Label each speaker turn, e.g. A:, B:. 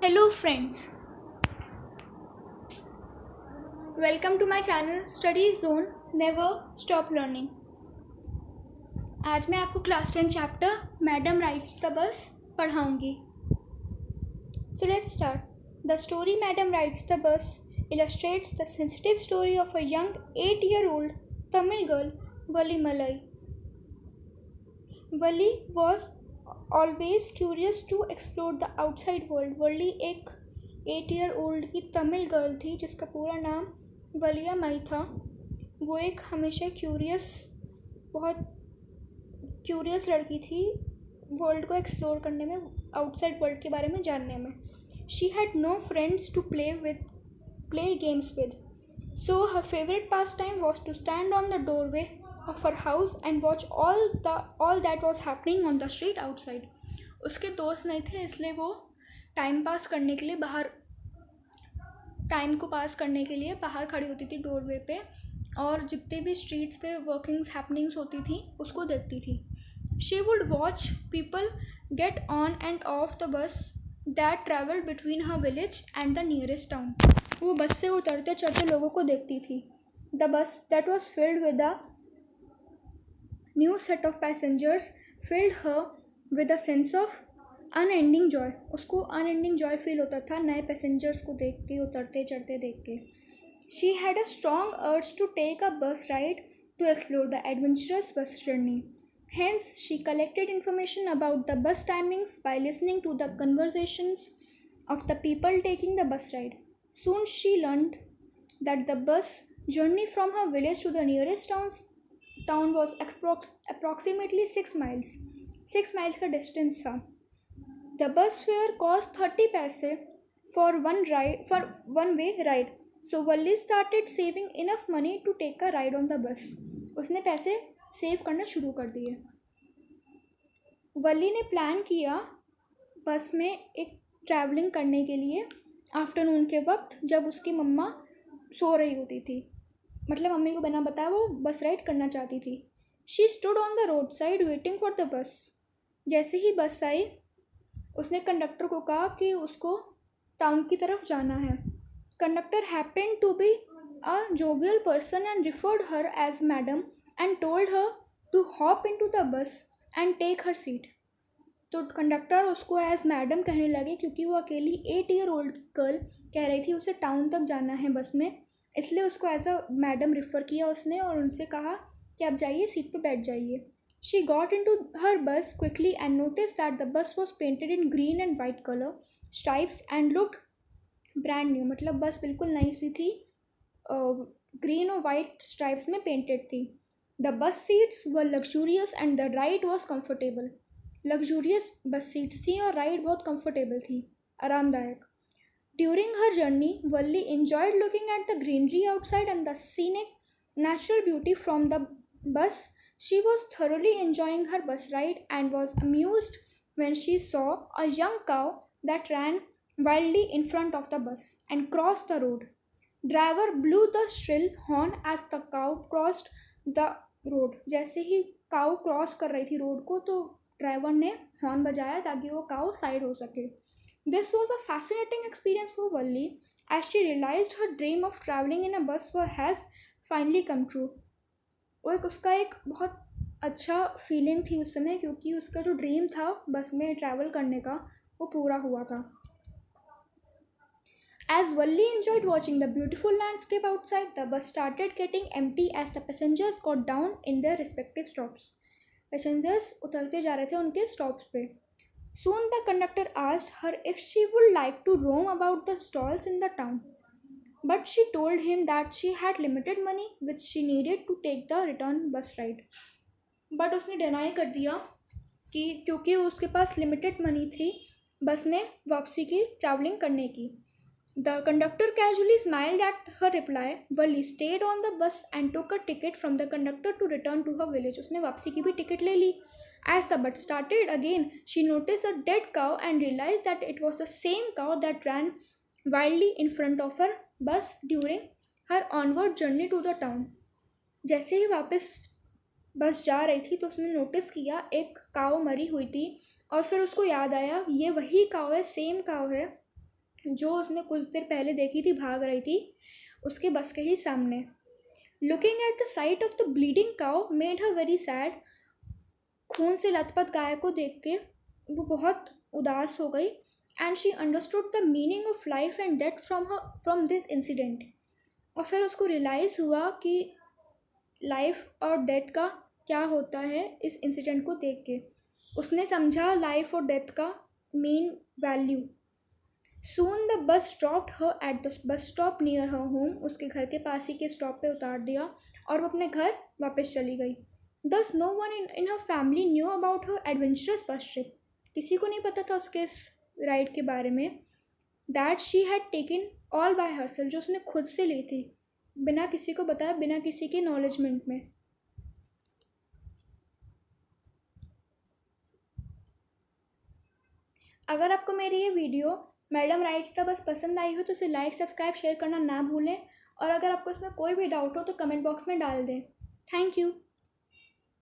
A: Hello friends, welcome to my channel Study Zone Never Stop Learning। आज मैं आपको class 10 chapter madam rides the bus पढ़ाऊंगी। So let's start. The story Madam Rides the Bus illustrates the sensitive story of a young 8-year-old Tamil girl, Vali Malai. Vali was always curious to explore the outside world. Vali एक 8-year-old की Tamil girl थी जिसका पूरा नाम वलिया मई था। वो एक हमेशा बहुत क्यूरियस लड़की थी वर्ल्ड को एक्सप्लोर करने में, आउटसाइड वर्ल्ड के बारे में जानने में। She had no friends to play games with, so her favourite pastime was to stand on the doorway of her house and watch all that was happening on the street outside. उसके दोस्त नहीं थे इसलिए वो time को पास करने के लिए बाहर खड़ी होती थी डोरवे पे, और जितने भी स्ट्रीट्स पे वर्किंग्स हैपनिंग्स होती थी उसको देखती थी। She would watch people get on end of the bus that travel between her village and the nearest town. वो बस से उतरते चढ़ते लोगों को देखती थी। द बस that was filled with a new set of passengers filled her with a sense of unending joy. उसको unending joy feel होता था नए passengers को देख के, उतरते चढ़ते देख के। She had a strong urge to take a bus ride to explore the adventurous bus journey. Hence, she collected information about the bus timings by listening to the conversations of the people taking the bus ride. Soon she learned that the bus journey from her village to the nearest town was approximately 6 miles. 6 miles का distance था। The bus fare cost 30 पैसे for one way ride. So Valli started saving enough money to take a ride on the bus. उसने पैसे save करना शुरू कर दिए। वल्ली ने प्लान किया बस में एक ट्रैवलिंग करने के लिए आफ्टरनून के वक्त, जब उसकी मम्मा सो रही होती थी। मतलब मम्मी को बिना बताया वो बस राइड करना चाहती थी। She stood on the road side waiting for the bus. जैसे ही बस आई उसने कंडक्टर को कहा कि उसको टाउन की तरफ जाना है। Conductor happened to be a jovial person and referred her as madam and told her to hop into the bus and take her seat. तो कंडक्टर उसको एज मैडम कहने लगे क्योंकि वो अकेली 8-year-old गर्ल कह रही थी उसे टाउन तक जाना है बस में, इसलिए उसको एज अ मैडम रिफ़र किया उसने और उनसे कहा कि आप जाइए, सीट पे बैठ जाइए। She got into her bus quickly and notice that the bus was painted in green and white colour stripes and looked brand new. मतलब बस बिल्कुल नई सी थी, ग्रीन और वाइट स्ट्राइप्स में पेंटेड थी। The bus seats were luxurious and the ride was comfortable. Luxurious bus seats थी और राइड बहुत कम्फर्टेबल थी, आरामदायक। During her journey, Valli enjoyed looking at the greenery outside and the scenic natural beauty from the bus. She was thoroughly enjoying her bus ride and was amused when she saw a young cow that ran wildly in front of the bus and crossed the road. Driver blew the shrill horn as the cow crossed the road. जैसे ही काऊ cross कर रही थी road को तो driver ने horn बजाया ताकि वो काऊ साइड हो सके। This was a fascinating experience for Valli as she realized her dream of traveling in a bus has finally come true. उसका एक बहुत अच्छा फीलिंग थी उस समय क्योंकि उसका जो ड्रीम था बस में ट्रैवल करने का वो पूरा हुआ था। As Valli enjoyed watching the beautiful landscape outside, the bus started getting empty as the passengers got down in their respective stops. Passengers उतरते जा रहे थे उनके स्टॉप्स पे। Soon the conductor asked her if she would like to roam about the stalls in the town, but she told him that she had limited money which she needed to take the return bus ride. But उसने deny कर दिया कि क्योंकि उसके पास limited money थी बस में वापसी की ट्रैवलिंग करने की। The conductor casually smiled at her reply. Valli stayed on the bus and took a ticket from the conductor to return to her village. उसने वापसी की भी टिकट ले ली। As the bus started again, she noticed a dead cow and realized that it was the same cow that ran wildly in front of her bus during her onward journey to the town. जैसे ही वापस बस जा रही थी तो उसने notice किया एक काव मरी हुई थी और फिर उसको याद आया ये वही काव है, सेम काव है जो उसने कुछ देर पहले देखी थी भाग रही थी उसके बस के ही सामने। Looking at the site of the bleeding cow made her very sad. खून से लथपथ गाय को देख के वो बहुत उदास हो गई। And she understood the meaning of life and death from this incident. और फिर उसको रियलाइज़ हुआ कि लाइफ और डेथ का क्या होता है इस इंसिडेंट को देख के। उसने समझा लाइफ और डेथ का main value. Soon the bus dropped her at the bus stop near her home. उसके घर के पास ही के स्टॉप पे उतार दिया और वो अपने घर वापस चली गई। Thus no one in her family knew about her adventurous bus trip. किसी को नहीं पता था उसके इस राइड के बारे में। That she had taken all by herself, जो उसने खुद से ली थी, बिना किसी को बताया, बिना किसी के नॉलेजमेंट में। अगर आपको मेरी ये वीडियो मैडम राइट्स का बस पसंद आई हो तो इसे लाइक सब्सक्राइब शेयर करना ना भूलें। और अगर आपको इसमें कोई भी डाउट हो तो कमेंट बॉक्स में डाल दें। Thank you.